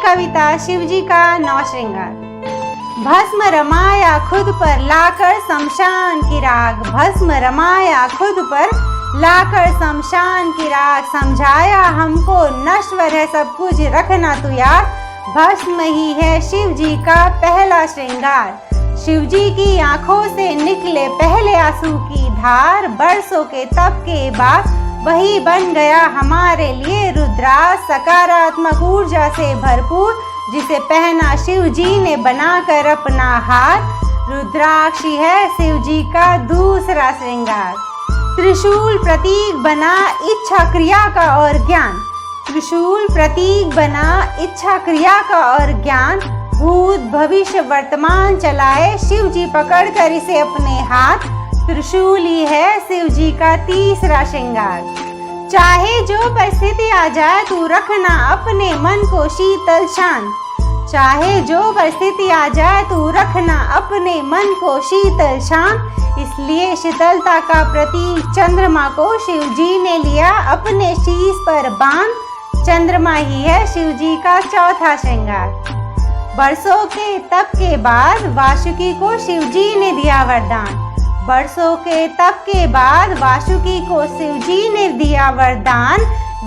कविता शिवजी का नौ श्रृंगार। भस्म रमाया खुद पर लाकर शमशान की राख, भस्म रमाया खुद पर लाकर शमशान की राख, समझाया हमको नश्वर है सब कुछ रखना तू याद, भस्म ही है शिव जी का पहला श्रृंगार। शिव जी की आंखों से निकले पहले आंसू की धार, बरसों के तप के बाद वही बन गया हमारे लिए रुद्राक्ष, सकारात्मक ऊर्जा से भरपूर जिसे पहना शिव जी ने बनाकर अपना हार। रुद्राक्ष है शिव जी का दूसरा श्रृंगार। त्रिशूल प्रतीक बना इच्छा क्रिया का और ज्ञान, त्रिशूल प्रतीक बना इच्छा क्रिया का और ज्ञान, भूत भविष्य वर्तमान चलाए शिव जी पकड़ कर इसे अपने हाथ। त्रिशूल ही है शिव जी का तीसरा श्रृंगार। चाहे जो परिस्थिति आ जाए तू रखना अपने मन को शीतल शांत, चाहे जो परिस्थिति आ जाए तू रखना अपने मन को शीतल शांत। इसलिए शीतलता का प्रतीक चंद्रमा को शिव जी ने लिया अपने शीश पर बांध, चंद्रमा ही है शिव जी का चौथा श्रृंगार। बरसों के तप के बाद वासुकी को शिव जी ने दिया वरदान, बरसों के तप के बाद वासुकी को शिव जी ने दिया वरदान,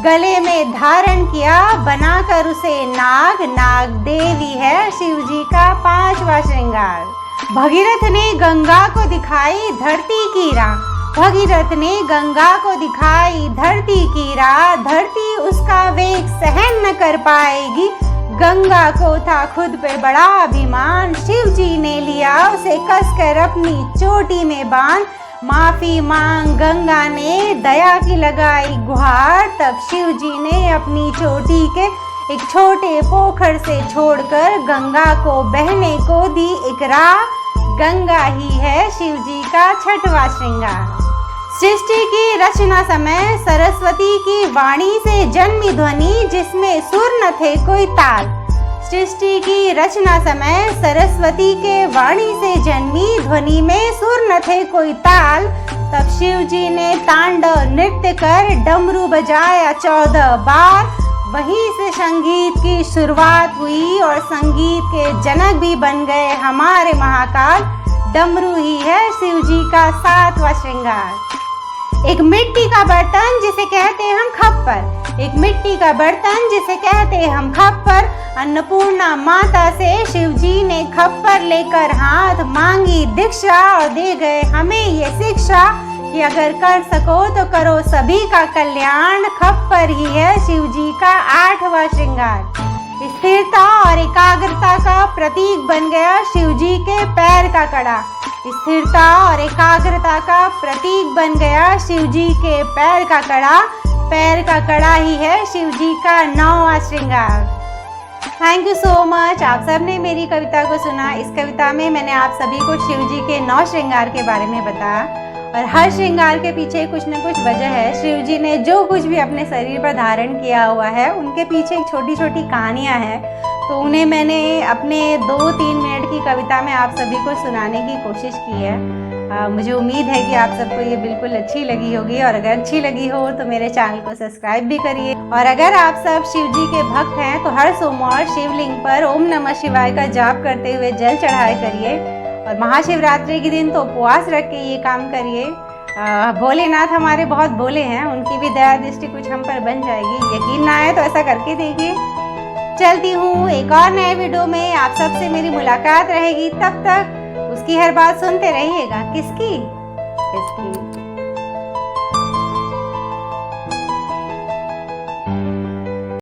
गले में धारण किया बनाकर उसे नाग, नाग देवी है शिव जी का पांचवा श्रृंगार। भगीरथ ने गंगा को दिखाई धरती की राह, भगीरथ ने गंगा को दिखाई धरती की राह, धरती उसका वेग सहन न कर पाएगी, गंगा को था खुद पे बड़ा अभिमान, शिव जी ने लिया उसे कसकर अपनी चोटी में बांध। माफी मांग गंगा ने दया की लगाई गुहार, तब शिव जी ने अपनी चोटी के एक छोटे पोखर से छोड़कर गंगा को बहने को दी एक राह, गंगा ही है शिव जी का छठवां श्रृंगार। सृष्टि की रचना समय सरस्वती की वाणी से जन्मी ध्वनि जिसमें सुर न थे कोई ताल, सृष्टि की रचना समय सरस्वती के वाणी से जन्मी ध्वनि में सुर न थे कोई ताल, तब शिव जी ने तांडव नृत्य कर डमरू बजाया 14 बार, वहीं से संगीत की शुरुआत हुई और संगीत के जनक भी बन गए हमारे महाकाल, डमरू ही है शिव जी का सातवां श्रृंगार। एक मिट्टी का बर्तन जिसे कहते हम खप्पर, एक मिट्टी का बर्तन जिसे कहते हम खप्पर, अन्नपूर्णा माता से शिव जी ने खप्पर लेकर हाथ मांगी दीक्षा और दे गए हमें ये शिक्षा कि अगर कर सको तो करो सभी का कल्याण, खप्पर ही है शिव जी का आठवां श्रृंगार। स्थिरता और एकाग्रता का प्रतीक बन गया शिव जी के पैर का कड़ा, स्थिरता और एकाग्रता का प्रतीक बन गया शिव जी के पैर का कड़ा, पैर का कड़ा ही है शिव जी का 9वां श्रृंगार। थैंक यू सो मच, आप सब ने मेरी कविता को सुना। इस कविता में मैंने आप सभी को शिव जी के 9 श्रृंगार के बारे में बताया और हर श्रृंगार के पीछे कुछ न कुछ वजह है। शिव जी ने जो कुछ भी अपने शरीर पर धारण किया हुआ है उनके पीछे छोटी छोटी कहानियाँ हैं, तो उन्हें मैंने अपने 2-3 मिनट की कविता में आप सभी को सुनाने की कोशिश की है। मुझे उम्मीद है कि आप सबको ये बिल्कुल अच्छी लगी होगी, और अगर अच्छी लगी हो तो मेरे चैनल को सब्सक्राइब भी करिए। और अगर आप सब शिव जी के भक्त हैं तो हर सोमवार शिवलिंग पर ओम नमः शिवाय का जाप करते हुए जल चढ़ाए करिए, और महाशिवरात्रि के दिन तो उपवास रख के ये काम करिए। भोलेनाथ हमारे बहुत भोले हैं, उनकी भी दया दृष्टि कुछ हम पर बन जाएगी। यकीन ना आए तो ऐसा करके देखिए। चलती हूँ, एक और नए वीडियो में आप सबसे मेरी मुलाकात रहेगी। तब तक उसकी हर बात सुनते रहिएगा। किसकी?